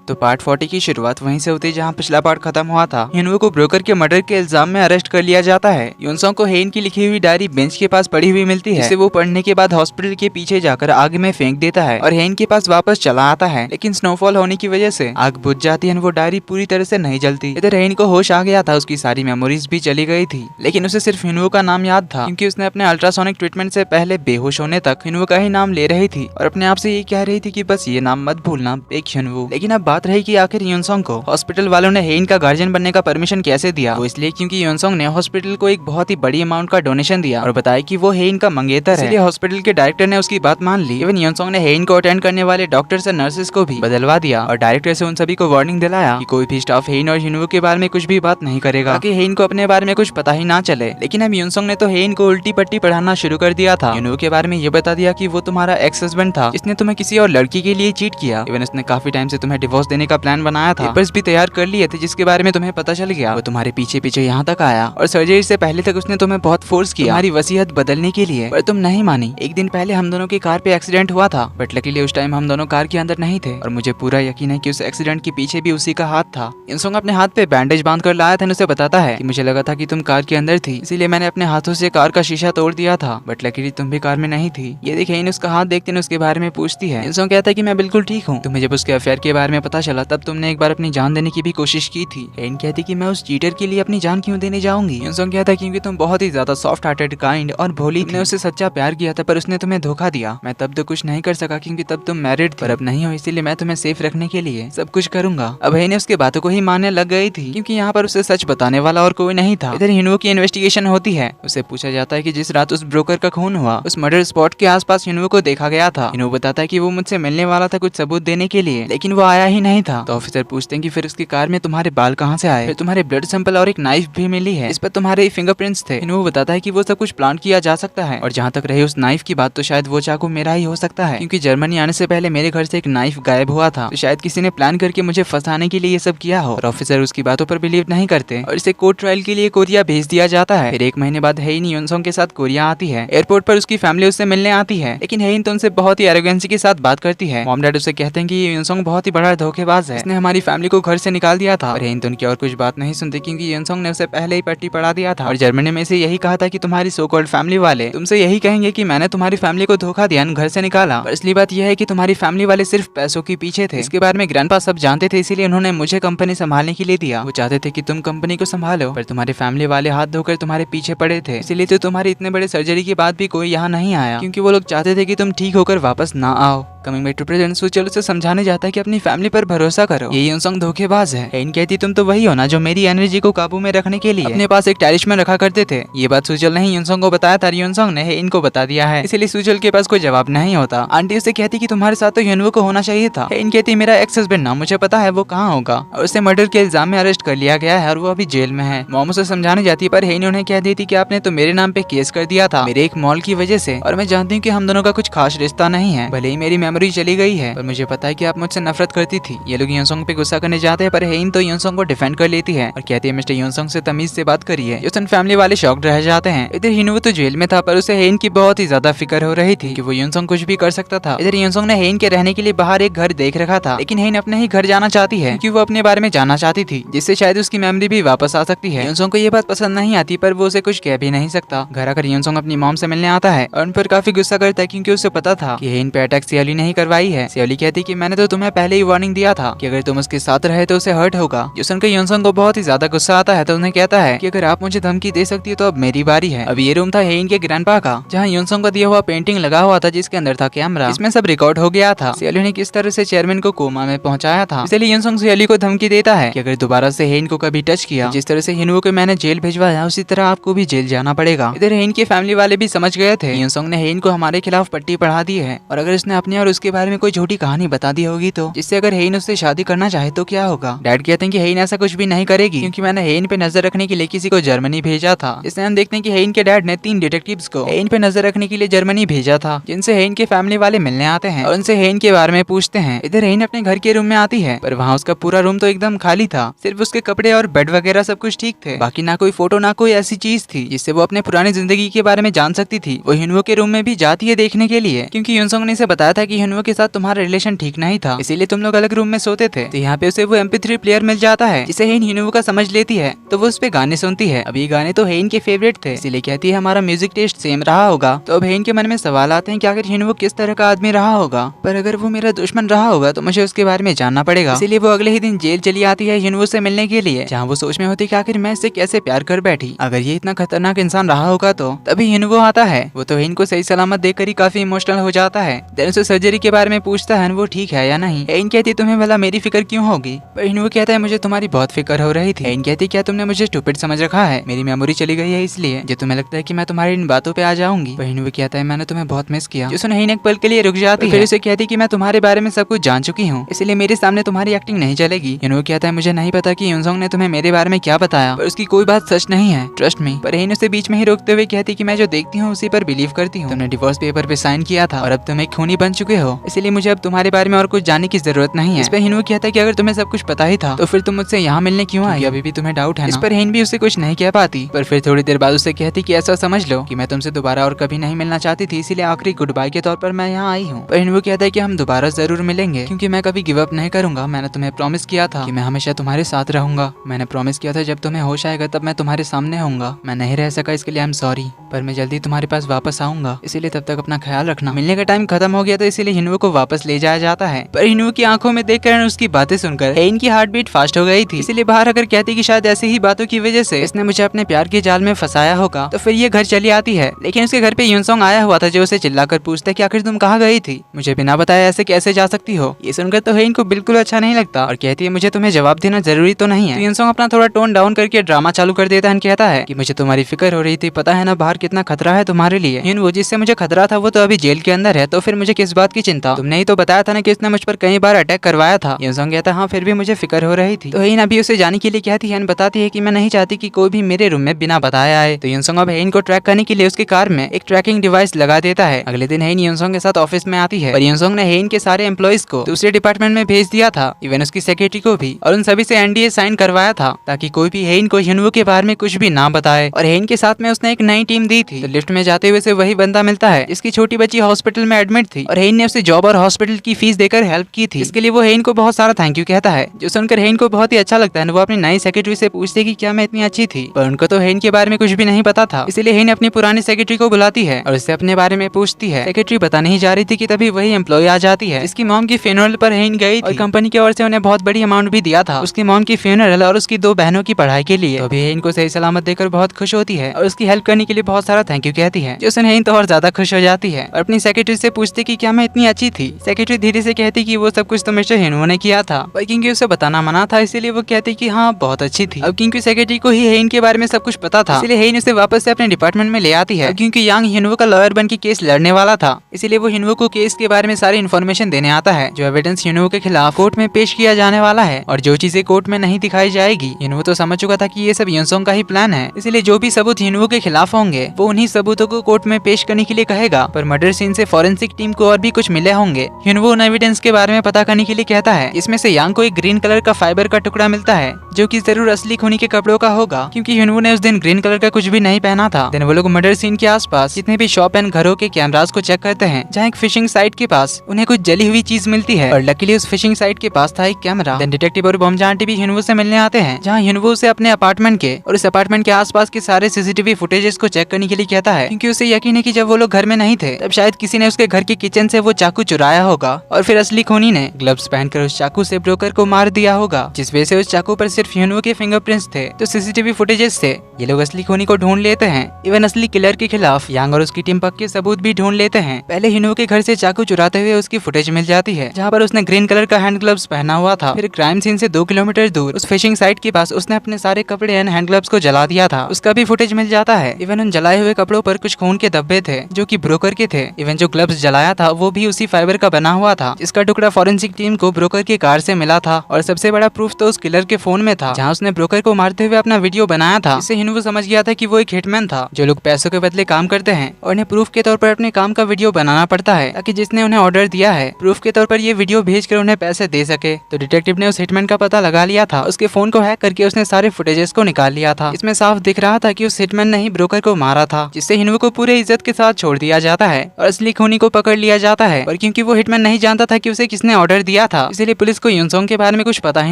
तो पार्ट 40 की शुरुआत वहीं से होती है जहाँ पिछला पार्ट खत्म हुआ था। हिनवू को ब्रोकर के मर्डर के इल्जाम में अरेस्ट कर लिया जाता है। युनसोंग को हेन की लिखी हुई डायरी बेंच के पास पड़ी हुई मिलती है, जिसे वो पढ़ने के बाद हॉस्पिटल के पीछे जाकर आग में फेंक देता है और हेन के पास वापस चला आता है। लेकिन स्नोफॉल होने की वजह से आग बुझ जाती है, वो डायरी पूरी तरह से नहीं जलती। इधर हेन को होश आ गया था, उसकी सारी मेमोरीज भी चली गई थी, लेकिन उसे सिर्फ हिनवू का नाम याद था, क्योंकि उसने अपने अल्ट्रासोनिक ट्रीटमेंट से पहले बेहोश होने तक हिनवू का ही नाम ले रही थी और अपने आप से ये कह रही थी कि बस ये नाम मत भूलना, एक हिनवू। लेकिन अब बात रही कि आखिर युनसोंग को हॉस्पिटल वालों ने हेन का गार्जियन बनने का परमिशन कैसे दिया। वो इसलिए क्योंकि युनसोंग ने हॉस्पिटल को एक बहुत ही बड़ी अमाउंट का डोनेशन दिया और बताया कि वो हेन का मंगेतर है। इसलिए हॉस्पिटल के डायरेक्टर ने उसकी बात मान ली। इवन युनसोंग ने हेन को अटेंड करने वाले डॉक्टर्स और नर्सेस को भी बदलवा दिया और डायरेक्टर से उन सभी को वार्निंग दिलाया कि कोई भी स्टाफ हेन और हिनवू के बारे में कुछ भी बात नहीं करेगा, ताकि हेन को अपने बारे में कुछ पता ही ना चले। लेकिन अब युनसोंग ने तो हेन को उल्टी पट्टी पढ़ाना शुरू कर दिया था। हिनवू के बारे में ये बता दिया कि वो तुम्हारा एक्स हस्बैंड था, इसने तुम्हें किसी और लड़की के लिए चीट किया। इवन उसने काफी टाइम से तुम्हें डिवोर्स देने का प्लान बनाया था, पेपर्स भी तैयार कर लिए थे, जिसके बारे में तुम्हें पता चल गया। वो तुम्हारे पीछे पीछे यहाँ तक आया और सर्जरी से पहले तक उसने तुम्हें बहुत फोर्स किया तुम्हारी वसीयत बदलने के लिए, पर तुम नहीं मानी। एक दिन पहले हम दोनों की कार पे एक्सीडेंट हुआ था, बट लकीली उस टाइम हम दोनों कार के अंदर नहीं थे और मुझे पूरा यकीन है कि उस एक्सीडेंट के पीछे भी उसी का हाथ था। युनसोंग अपने हाथ पे बैंडेज बांध कर लाया था। उसे बताता है कि मुझे लगा था कि तुम कार के अंदर थी, इसीलिए मैंने अपने हाथों से कार का शीशा तोड़ दिया था, बट लकीली तुम भी कार में नहीं थी। ये देख हेन उसका हाथ देखते ने उसके बारे में पूछती है। युनसोंग कहता है कि मैं बिल्कुल ठीक हूँ, तुम्हें जब उसके अफेयर के बारे में पता चला तब तुमने एक बार अपनी जान देने की भी कोशिश की थी। हेन कहती कि मैं उस चीटर के लिए अपनी जान क्यों देने जाऊंगी। युनसोंग कहता है क्योंकि तुम बहुत ही ज्यादा सॉफ्ट हार्टेड, काइंड और भोली, तुमने उससे सच्चा प्यार किया था पर उसने तुम्हें धोखा दिया। मैं तब तो कुछ नहीं कर सका क्योंकि तब तुम मैरिड थे, पर अब नहीं हो, इसीलिए मैं तुम्हें सेफ रखने के लिए सब कुछ करूंगा। अब हेन उसके बातों को ही मानने लग गई थी, क्योंकि यहाँ पर उसे सच बताने वाला और कोई नहीं था। इधर हिनवू की इन्वेस्टिगेशन होती है। उसे पूछा जाता है कि जिस रात उस ब्रोकर का खून हुआ, उस मर्डर स्पॉट के आसपास हिनवू को देखा गया था। हिनवू बताता है कि वो मुझसे मिलने वाला था कुछ सबूत देने के लिए, लेकिन वो आया ही नहीं था। तो ऑफिसर पूछते हैं कि फिर उसकी कार में तुम्हारे बाल कहाँ से आए, फिर तुम्हारे ब्लड सैंपल और एक नाइफ भी मिली है, इस पर तुम्हारे फिंगरप्रिंट्स थे। हिनवू बताता है कि वो सब कुछ प्लान किया जा सकता है, और जहाँ तक रही उस नाइफ की बात, तो शायद वो चाकू मेरा ही हो सकता है, क्योंकि जर्मनी आने से पहले मेरे घर से एक नाइफ गायब हुआ था, तो शायद किसी ने प्लान करके मुझे फंसाने के लिए ये सब किया हो। और ऑफिसर उसकी बातों पर बिलीव नहीं करते और इसे कोर्ट ट्रायल के लिए कोरिया भेज दिया जाता है। फिर एक महीने बाद हेइन युनसोंग के साथ कोरिया आती है। एयरपोर्ट पर उसकी फैमिली उससे मिलने आती है, लेकिन हेइन तो उनसे बहुत ही एरोगेंसी के साथ बात करती है। मॉम डैड उसे कहते हैं कि ये युनसोंग बहुत ही बड़ा धोखेबाज है, इसने हमारी फैमिली को घर से निकाल दिया था। और हेइन तो उनकी और कुछ बात नहीं सुनती, क्योंकि युनसोंग ने उसे पहले ही पट्टी पढ़ा दिया था और जर्मनी में से यही कहा था कि तुम्हारी सो कॉल्ड फैमिली वाले तुमसे यही कहेंगे कि मैंने तुम्हारी फैमिली को धोखा दिया, घर से निकाला। पर असली बात यह है कि तुम्हारी फैमिली वाले सिर्फ पैसों के पीछे थे। इसके बारे में ग्रैंडपा सब जानते थे, इसीलिए उन्होंने मुझे कंपनी संभालने के लिए दिया। वो चाहते थे कि तुम कंपनी को संभालो, पर तुम्हारे फैमिली वाले हाथ धोकर तुम्हारे पीछे पड़े थे, इसीलिए तो तुम्हारी इतने बड़े सर्जरी के बाद भी कोई यहाँ नहीं आया, क्योंकि वो लोग चाहते थे कि तुम ठीक होकर वापस ना आओ। कमिंग बैक टू प्रेजेंट, सुचल उसे समझाने जाता है कि अपनी फैमिली पर भरोसा करो, ये युनसोंग धोखेबाज है। हेइन कहती तुम तो वही हो ना जो मेरी एनर्जी को काबू में रखने के लिए अपने पास एक टैलिस्मैन रखा करते थे। ये बात सुचल ने युनसोंग को बताया था, युनसोंग ने हेइन को बता दिया है, इसलिए सुचल के पास कोई जवाब नहीं होता। आंटी उसे कहती कि तुम्हारे साथ तो युनवू को होना चाहिए था। हेइन कहती मेरा एक्स हस्बैंड ना, मुझे पता है वो कहाँ होगा, और उसे मर्डर के इल्जाम में अरेस्ट कर लिया गया है और वो अभी जेल में है। मॉम उसे समझाने जाती, पर हेइन उन्हें कह देती कि आपने तो मेरे नाम पे केस कर दिया था मेरे एक मॉल की वजह से, और मैं जानती हूँ कि हम दोनों का कुछ खास रिश्ता नहीं है, भले ही मेरी मेमोरी चली गई है, पर मुझे पता है कि आप मुझसे नफरत करती थी। ये लोग युनसोंग पे गुस्सा करने जाते हैं, पर हेइन तो युनसोंग को डिफेंड कर लेती है और कहती है मिस्टर युनसोंग से तमीज से बात करिए। युसन फैमिली वाले शॉक्ड रह जाते हैं। इधर हिनवू तो जेल में था, पर उसे हेइन की बहुत ही ज्यादा फिक्र हो रही थी कि वो युनसोंग कुछ भी कर सकता था। इधर युनसोंग ने हेइन के रहने के लिए बाहर एक घर देख रखा था, लेकिन हेइन अपने ही घर जाना चाहती है, क्योंकि वो अपने बारे में जानना चाहती थी, जिससे शायद उसकी मेमोरी भी वापस आ सकती है। युनसोंग को ये बात पसंद नहीं आती, पर वो उसे कुछ कह भी नहीं सकता। घर आकर युनसोंग अपनी मॉम से मिलने आता है और उन पर काफी गुस्सा करता है, क्योंकि उसे पता था कि हेइन पे अटैक सियोली नहीं करवाई है। सियोली कहती कि मैंने तो तुम्हें पहले ही वार्निंग दिया था कि अगर तुम उसके साथ रहे तो उसे हर्ट होगा। युसन को युनसोंग को बहुत ही ज्यादा गुस्सा आता है, तो उन्हें कहता है कि अगर आप मुझे धमकी दे सकती हो तो अब मेरी बारी है। अब ये रूम था हेइन के ग्रैंडपा का, जहाँ युनसोंग को दिया हुआ पेंटिंग लगा हुआ था, जिसके अंदर था कैमरा, इसमें सब रिकॉर्ड हो गया था। सियोली ने किस तरह से चेयरमैन को कोमा में पहुंचाया था, इसलिए युनसोंग सियोली को धमकी देता है कि अगर दोबारा से हेइन को कभी टच किया, जिस तरह से हिनवू को मैंने जेल भिजवाया, उसी तरह आपको भी जेल जाना पड़ेगा। इधर हेइन के फैमिली वाले भी समझ गए थे युनसोंग ने हेइन को हमारे खिलाफ पट्टी पढ़ा दी है, और अगर उसने अपने और उसके बारे में कोई झूठी कहानी बता दी होगी तो, जिससे अगर हेइन उससे शादी करना चाहे तो क्या होगा। डैड कहते हैं कि हेइन ऐसा कुछ भी नहीं करेगी, क्योंकि मैंने हेइन पे नजर रखने के लिए किसी को जर्मनी भेजा था। इससे हम देखते हैं कि हेइन के डैड ने 3 डिटेक्टिव्स को हेइन पे नजर रखने के लिए जर्मनी भेजा था, जिनसे हेइन के फैमिली वाले मिलने आते हैं और उनसे हेइन के बारे में पूछते हैं। इधर हेइन अपने घर के रूम में आती है, पर वहाँ उसका पूरा रूम तो एकदम खाली था, सिर्फ उसके कपड़े और बेड वगैरह सब कुछ ठीक थे, बाकी ना कोई फोटो ना कोई ऐसी चीज थी जिससे वो अपने पुरानी जिंदगी के बारे में जान सकती थी। वो हिनवू के रूम में भी जाती है देखने के लिए, क्योंकि युनसोंग ने इसे बताया था कि क्योंकि हिनवो के साथ तुम्हारा रिलेशन ठीक नहीं था, इसीलिए तुम लोग अलग रूम में सोते थे। तो यहाँ पे उसे वो MP3 प्लेयर मिल जाता है जिसे हेन हिनवो का समझ लेती है, तो वो उस पे गाने सुनती है। अब ये गाने तो हेन के फेवरेट थे, इसीलिए कहती है हमारा म्यूजिक टेस्ट सेम रहा होगा। तो अब हेन के मन में सवाल आते हैं कि आखिर हिनवो किस तरह का आदमी रहा होगा, पर अगर वो मेरा दुश्मन रहा होगा तो मुझे उसके बारे में जानना पड़ेगा। इसीलिए वो अगले ही दिन जेल चली आती है हिनवो से मिलने के लिए, जहाँ वो सोच में होती है कि आखिर मैं इससे कैसे प्यार कर बैठी, अगर ये इतना खतरनाक इंसान रहा होगा तो। तभी हिनवो आता है, वो तो हेन को सही सलामत देखकर ही काफी इमोशनल हो जाता है। देन उसे सर्जरी के बारे में पूछता है वो ठीक है या नहीं। हेन कहती है तुम्हें भला मेरी फिक्र क्यों होगी, पर हिनवो कहता है मुझे तुम्हारी बहुत फिक्र हो रही थी। हेन कहती है क्या तुमने मुझे स्टूपिड समझ रखा है, मेरी मेमोरी चली गई है इसलिए जो तुम्हें लगता है कि मैं तुम्हारी इन बातों पे आ जाऊंगी। पर हिनवो कहता है मैंने तुम्हें बहुत मिस किया। जो सुन हेन एक पल के लिए रुक जाती है, फिर उसे कहती है कि मैं तुम्हारे बारे में सब कुछ जान चुकी हूँ, इसलिए मेरे सामने तुम्हारी एक्टिंग नहीं चलेगी। हिनवो कहता है मुझे नहीं पता कि यूनसोंग ने तुम्हें मेरे बारे में क्या बताया, पर उसकी कोई बात सच नहीं है, ट्रस्ट मी। पर हेन उसे बीच में ही रोकते हुए कहती कि मैं जो देखती हूँ उसी पर बिलीव करती हूँ। तुमने डिवोर्स पेपर पे साइन किया था और अब तुम एक खूनी बन चुके हो, इसलिए मुझे अब तुम्हारे बारे में और कुछ जानने की जरूरत नहीं है। इस पर हिनवो कहता है कि अगर तुम्हें सब कुछ पता ही था तो फिर तुम मुझसे यहाँ मिलने क्यों आई, अभी भी तुम्हें डाउट है। इस पर हेन भी उसे कुछ नहीं कह पाती, पर फिर थोड़ी देर बाद उसे कहती कि ऐसा समझ लो कि मैं तुमसे दोबारा और कभी नहीं मिलना चाहती थी, इसीलिए आखिरी गुड बाय के तौर पर मैं यहाँ आई हूँ। पर हिनवो कहता है कि हम दोबारा जरूर मिलेंगे क्योंकि मैं कभी गिव अप नहीं करूंगा। मैंने तुम्हें प्रॉमिस किया था कि मैं हमेशा तुम्हारे साथ रहूंगा। मैंने प्रॉमिस किया था जब तुम्हें होश आएगा तब मैं तुम्हारे सामने होऊंगा। मैं नहीं रह सका इसके लिए आई एम सॉरी, पर मैं जल्दी तुम्हारे पास वापस आऊंगा, इसीलिए तब तक अपना ख्याल रखना। मिलने का टाइम खत्म हो गया था, इसीलिए हिनवो को वापस ले जाया जाता है। पर हिनवो की आंखों में देखकर उसकी बातें सुनकर हेन की हार्ट बीट फास्ट हो गई थी, इसीलिए बाहर अगर कहती कि शायद ऐसी ही बातों की वजह से इसने मुझे अपने प्यार के जाल में फंसाया होगा, तो फिर ये घर चली आती है। लेकिन उसके घर पे यूनसोंग आया हुआ था जो उसे चिल्लाकर पूछता है कि आखिर तुम कहाँ गई थी, मुझे बिना बताए ऐसे कैसे जा सकती हो। ये सुनकर तो हेन को बिल्कुल अच्छा नहीं लगता और कहती है मुझे तुम्हें जवाब देना जरूरी तो नहीं है। तो यूनसोंग अपना थोड़ा टोन डाउन करके ड्रामा चालू कर देता है, कहता है कि मुझे तुम्हारी फिक्र हो रही थी, पता है ना बाहर कितना खतरा है तुम्हारे लिए। वो जिससे मुझे खतरा था वो तो अभी जेल के अंदर है, तो फिर मुझे किस बात की चिंता, तुमने ही तो बताया था ना कि उसने मुझ पर कई बार अटैक करवाया था। यूनसोंग कहता हाँ फिर भी मुझे फिक्र हो रही थी। तो हेन अभी उसे जाने के लिए कहती है, बताती है कि मैं नहीं चाहती कि कोई भी मेरे रूम में बिना बताए आए। तो यूनसोंग अब हेन को ट्रैक करने के लिए उसकी कार में एक ट्रैकिंग डिवाइस लगा देता है। अगले दिन हेन यूनसोंग के साथ ऑफिस में आती है, पर यूनसोंग ने हेन के सारे एम्प्लॉइज को दूसरे डिपार्टमेंट में भेज दिया था, इवन उसकी सेक्रेटरी को भी, और उन सभी से NDA साइन करवाया था ताकि कोई भी हेन को हिनवो के बारे में कुछ भी ना बताए। और हेन के साथ में उसने एक नई टीम दी थी। तो लिफ्ट में जाते हुए से वही बंदा मिलता है जिसकी छोटी बच्ची हॉस्पिटल में एडमिट थी और हेन ने उसे जॉब और हॉस्पिटल की फीस देकर हेल्प की थी। इसके लिए वो हेन को बहुत सारा थैंक यू कहता है, जो सुनकर हेन को बहुत ही अच्छा लगता है। वो अपनी नई सेक्रेटरी से पूछते कि क्या मैं इतनी अच्छी थी, पर उनको तो हेन के बारे में कुछ भी नहीं पता था। इसलिए हेन अपनी पुरानी सेक्रेटरी को बुलाती है और उससे अपने बारे में पूछती है। सेक्रेटरी बता नहीं जा रही थी कि तभी वही एम्प्लॉय आ जाती है जिसकी मॉम की फ्यूनरल पर हेन गई थी और कंपनी की ओर से उन्हें बहुत बड़ी अमाउंट भी दिया था उसकी मॉम की फ्यूनरल और उसकी 2 बहनों की पढ़ाई के लिए। तो अभी हेन को सही सलामत देखकर बहुत खुश होती है और उसकी हेल्प करने के लिए बहुत सारा थैंक यू कहती है, जो सुन हेन तो और ज्यादा खुश हो जाती है और अपनी सेक्रेटरी से पूछती कि क्या मैं इतनी अच्छी थी। सेक्रेटरी धीरे से कहती कि वो सब कुछ तो मिस्टर हिनवो ने किया था, पर क्योंकि उसे बताना मना था इसीलिए वो कहती कि हाँ बहुत अच्छी थी। अब क्योंकि सेक्रेटरी को ही हेन के बारे में सब कुछ पता था, इसलिए हेन उसे वापस से अपने डिपार्टमेंट में ले आती है। क्योंकि यांग हिनवो का लॉयर बन के केस लड़ने वाला था, इसीलिए वो हिनवो को केस के बारे में सारी इन्फॉर्मेशन देने आता है, जो एविडेंस हिनवो के खिलाफ कोर्ट में पेश किया जाने वाला है। और जो चीजें कोर्ट में नहीं दिखाई जाएगी, हिनवो तो समझ चुका था कि ये सब यूनसोंग का ही प्लान है, इसलिए जो भी सबूत हिनवो के खिलाफ होंगे वो उन्हीं सबूतों को कोर्ट में पेश करने के लिए कहेगा। पर मर्डर सीन से फॉरेंसिक टीम को और भी कुछ मिले होंगे। हिनवो उन एविडेंस के बारे में पता करने के लिए कहता है। इसमें से यांग को एक ग्रीन कलर का फाइबर का टुकड़ा मिलता है जो कि जरूर असली खूनी के कपड़ों का होगा, क्योंकि हिनवो ने उस दिन ग्रीन कलर का कुछ भी नहीं पहना था। देन वो लोग मर्डर सीन के आसपास जितने भी शॉप एंड घरों के कैमरास को चेक करते हैं, जहाँ एक फिशिंग साइट के पास उन्हें कुछ जली हुई चीज मिलती है और लकीली उस फिशिंग साइट के पास था एक कैमरा। देन डिटेक्टिव और बॉम्जा आंटी भी हिनवो से मिलने आते हैं, जहाँ हिनवो से अपने अपार्टमेंट के और इस अपार्टमेंट के आसपास के सारे CCTV फुटेजेस को चेक करने के लिए कहता है, क्योंकि उसे यकीन है कि जब वो लोग घर में नहीं थे तब शायद किसी ने उसके घर के किचन से वो चाकू चुराया होगा और फिर असली खूनी ने ग्लव्स पहनकर उस चाकू से ब्रोकर को मार दिया होगा, जिस वजह से उस चाकू पर सिर्फ हिनवो के फिंगरप्रिंट्स थे। तो CCTV फुटेजेस से ये लोग असली खूनी को ढूंढ लेते हैं। इवन असली किलर के खिलाफ यांग और उसकी टीम पक्के सबूत भी ढूंढ लेते हैं। पहले हिनवो के घर से चाकू चुराते हुए उसकी फुटेज मिल जाती है, जहाँ पर उसने ग्रीन कलर का हैंड ग्लव्स पहना हुआ था। फिर क्राइम सीन से 2 किलोमीटर दूर उस फिशिंग साइट के पास उसने अपने सारे कपड़े एंड हैंड ग्लव्स को जला दिया था, उसका भी फुटेज मिल जाता है। इवन उन जलाए हुए कपड़ों पर कुछ खून के धब्बे थे जो कि ब्रोकर के थे। इवन जो ग्लव्स जलाया था वो भी उसी फाइबर का बना हुआ था, जिसका टुकड़ा फॉरेंसिक टीम को ब्रोकर की कार से मिला था। और सबसे बड़ा प्रूफ तो उस किलर के फोन में था, जहाँ उसने ब्रोकर को मारते हुए अपना वीडियो बनाया था। इससे हिनवो समझ गया था कि वो एक हिटमैन था, जो लोग पैसों के बदले काम करते हैं और उन्हें प्रूफ के तौर पर अपने काम का वीडियो बनाना पड़ता है, ताकि जिसने उन्हें ऑर्डर दिया है प्रूफ के तौर पर ये वीडियो भेजकर उन्हें पैसे दे सके। तो डिटेक्टिव ने उस हिटमैन का पता लगा लिया था, उसके फोन को हैक करके उसने सारे फुटेजेस को निकाल लिया था। इसमें साफ दिख रहा था कि उस हिटमैन ने ही ब्रोकर को मारा था, जिससे हिनवो को पूरे इज्जत के साथ छोड़ दिया जाता है और असली खूनी को पकड़ लिया जाता है, और क्योंकि वो हिटमैन नहीं जानता था कि उसे किसने ऑर्डर दिया था, इसलिए पुलिस को यूनसोंग के बारे में कुछ पता ही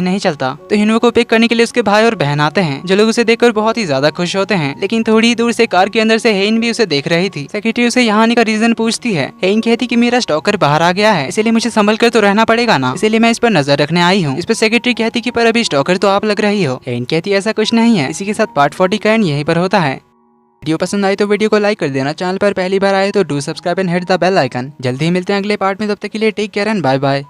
नहीं चलता। तो हिनवो को पिक करने के लिए उसके भाई और बहन आते हैं, जो लोग उसे देखकर बहुत ही ज्यादा खुश होते हैं। लेकिन थोड़ी दूर से कार के अंदर से हेइन भी उसे देख रही थी। सेक्रेटरी उसे यहाँ आने का रीजन पूछती है। हेइन कहती कि मेरा स्टॉकर बाहर आ गया है, इसलिए मुझे संभल कर तो रहना पड़ेगा ना, इसलिए मैं इस पर नजर रखने आई हूँ। इस पर सेक्रेटरी कहती कि पर अभी स्टॉकर तो आप लग रही हो। हेइन कहती ऐसा कुछ नहीं है। इसी के साथ पार्ट 40 का एंड यहीं पर होता है। वीडियो पसंद आई तो वीडियो को लाइक कर देना, चैनल पर पहली बार आए तो do subscribe and hit the bell icon. जल्दी ही मिलते हैं अगले पार्ट में, तब तक के लिए take care and bye bye.